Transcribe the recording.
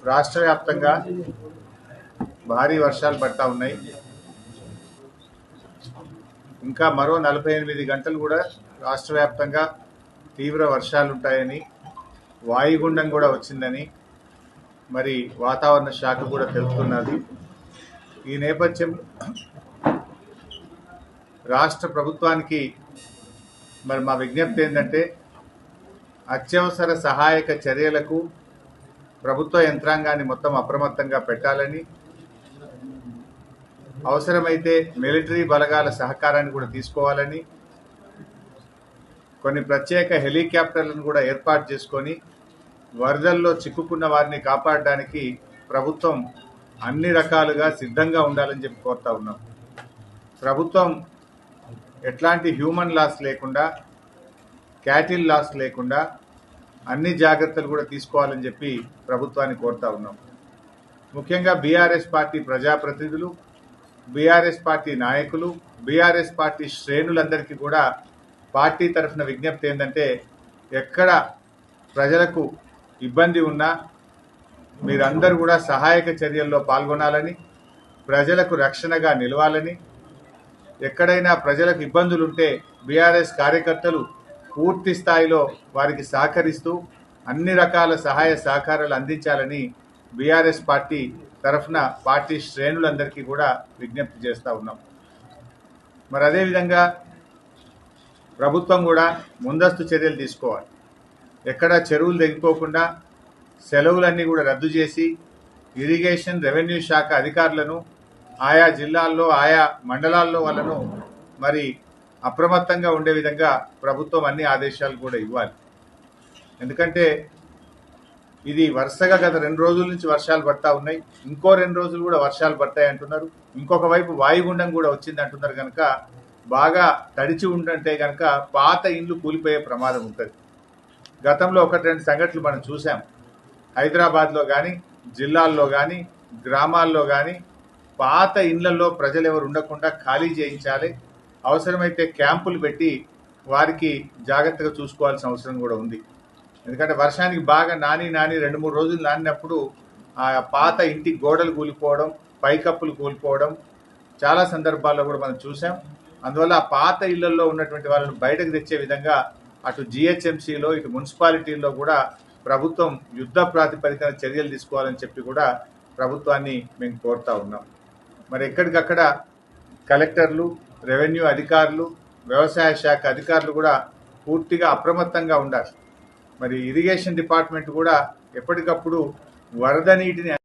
రాష్ట్ర వ్యాప్తంగా భారీ వర్షాలు పడతా ఉన్నాయి. ఇంకా మరో 48 గంటలు కూడా రాష్ట్ర వ్యాప్తంగా తీవ్ర వర్షాలు ఉంటాయని, వాయుగుండం కూడా వచ్చిందని మరి వాతావరణ శాఖ కూడా తెలుపుతున్నది. ఈ నేపథ్యం రాష్ట్ర ప్రభుత్వానికి మరి మా విజ్ఞప్తి ఏంటంటే, అత్యవసర సహాయక చర్యలకు ప్రభుత్వ యంత్రాంగాన్ని మొత్తం అప్రమత్తంగా పెట్టాలని, అవసరమైతే మిలిటరీ బలగాల సహకారాన్ని కూడా తీసుకోవాలని, కొన్ని ప్రత్యేక హెలికాప్టర్లను కూడా ఏర్పాటు చేసుకొని వరదల్లో చిక్కుకున్న వారిని కాపాడడానికి ప్రభుత్వం అన్ని రకాలుగా సిద్ధంగా ఉండాలని చెప్పి కోరుతా ఉన్నాం. ప్రభుత్వం ఎట్లాంటి హ్యూమన్ లాస్ లేకుండా, క్యాటిల్ లాస్ లేకుండా అన్ని జాగ్రత్తలు కూడా తీసుకోవాలని చెప్పి ప్రభుత్వాన్ని కోరుతా ఉన్నాం. ముఖ్యంగా బీఆర్ఎస్ పార్టీ ప్రజాప్రతినిధులు, బీఆర్ఎస్ పార్టీ నాయకులు, బీఆర్ఎస్ పార్టీ శ్రేణులందరికీ కూడా పార్టీ తరఫున విజ్ఞప్తి ఏంటంటే, ఎక్కడ ప్రజలకు ఇబ్బంది ఉన్నా మీరందరూ కూడా సహాయక చర్యల్లో పాల్గొనాలని, ప్రజలకు రక్షణగా నిలవాలని, ఎక్కడైనా ప్రజలకు ఇబ్బందులు ఉంటే బీఆర్ఎస్ కార్యకర్తలు పూర్తి స్థాయిలో వారికి సహకరిస్తూ అన్ని రకాల సహాయ సహకారాలు అందించాలని బీఆర్ఎస్ పార్టీ తరఫున పార్టీ శ్రేణులందరికీ కూడా విజ్ఞప్తి చేస్తూ ఉన్నాం. మరి అదేవిధంగా ప్రభుత్వం కూడా ముందస్తు చర్యలు తీసుకోవాలి. ఎక్కడ చెరువులు తెగిపోకుండా సెలవులన్నీ కూడా రద్దు చేసి ఇరిగేషన్, రెవెన్యూ శాఖ అధికారులను ఆయా జిల్లాల్లో, ఆయా మండలాల్లో వాళ్ళను మరి అప్రమత్తంగా ఉండే విధంగా ప్రభుత్వం అన్ని ఆదేశాలు కూడా ఇవ్వాలి. ఎందుకంటే ఇది వరుసగా గత 2 రోజుల నుంచి వర్షాలు పడతా ఉన్నాయి. ఇంకో 2 రోజులు కూడా వర్షాలు పడతాయి అంటున్నారు. ఇంకొక వైపు వాయుగుండం కూడా వచ్చింది అంటున్నారు. కనుక బాగా తడిచి ఉంటే కనుక పాత ఇండ్లు కూలిపోయే ప్రమాదం ఉంటుంది. గతంలో 1-2 సంఘటనలు మనం చూసాం. హైదరాబాద్లో కానీ, జిల్లాల్లో కానీ, గ్రామాల్లో కానీ పాత ఇండ్లలో ప్రజలు ఎవరు ఉండకుండా ఖాళీ చేయించాలి. అవసరమైతే క్యాంపులు పెట్టి వారికి జాగ్రత్తగా చూసుకోవాల్సిన అవసరం కూడా ఉంది. ఎందుకంటే వర్షానికి బాగా నాని 2-3 రోజులు నానినప్పుడు ఆ పాత ఇంటి గోడలు కూలిపోవడం, పైకప్పులు కూలిపోవడం చాలా సందర్భాల్లో కూడా మనం చూసాం. అందువల్ల ఆ పాత ఇళ్లలో ఉన్నటువంటి వాళ్ళని బయటకు తెచ్చే విధంగా అటు జిహెచ్ఎంసీలో, ఇటు మున్సిపాలిటీల్లో కూడా ప్రభుత్వం యుద్ధ ప్రాతిపదికన చర్యలు తీసుకోవాలని చెప్పి కూడా ప్రభుత్వాన్ని మేము కోరుతా ఉన్నాం. మరి ఎక్కడికక్కడ కలెక్టర్లు, రెవెన్యూ అధికారులు, వ్యవసాయ శాఖ అధికారులు కూడా పూర్తిగా అప్రమత్తంగా ఉండాలి. మరి ఇరిగేషన్ డిపార్ట్మెంట్ కూడా ఎప్పటికప్పుడు వరద నీటిని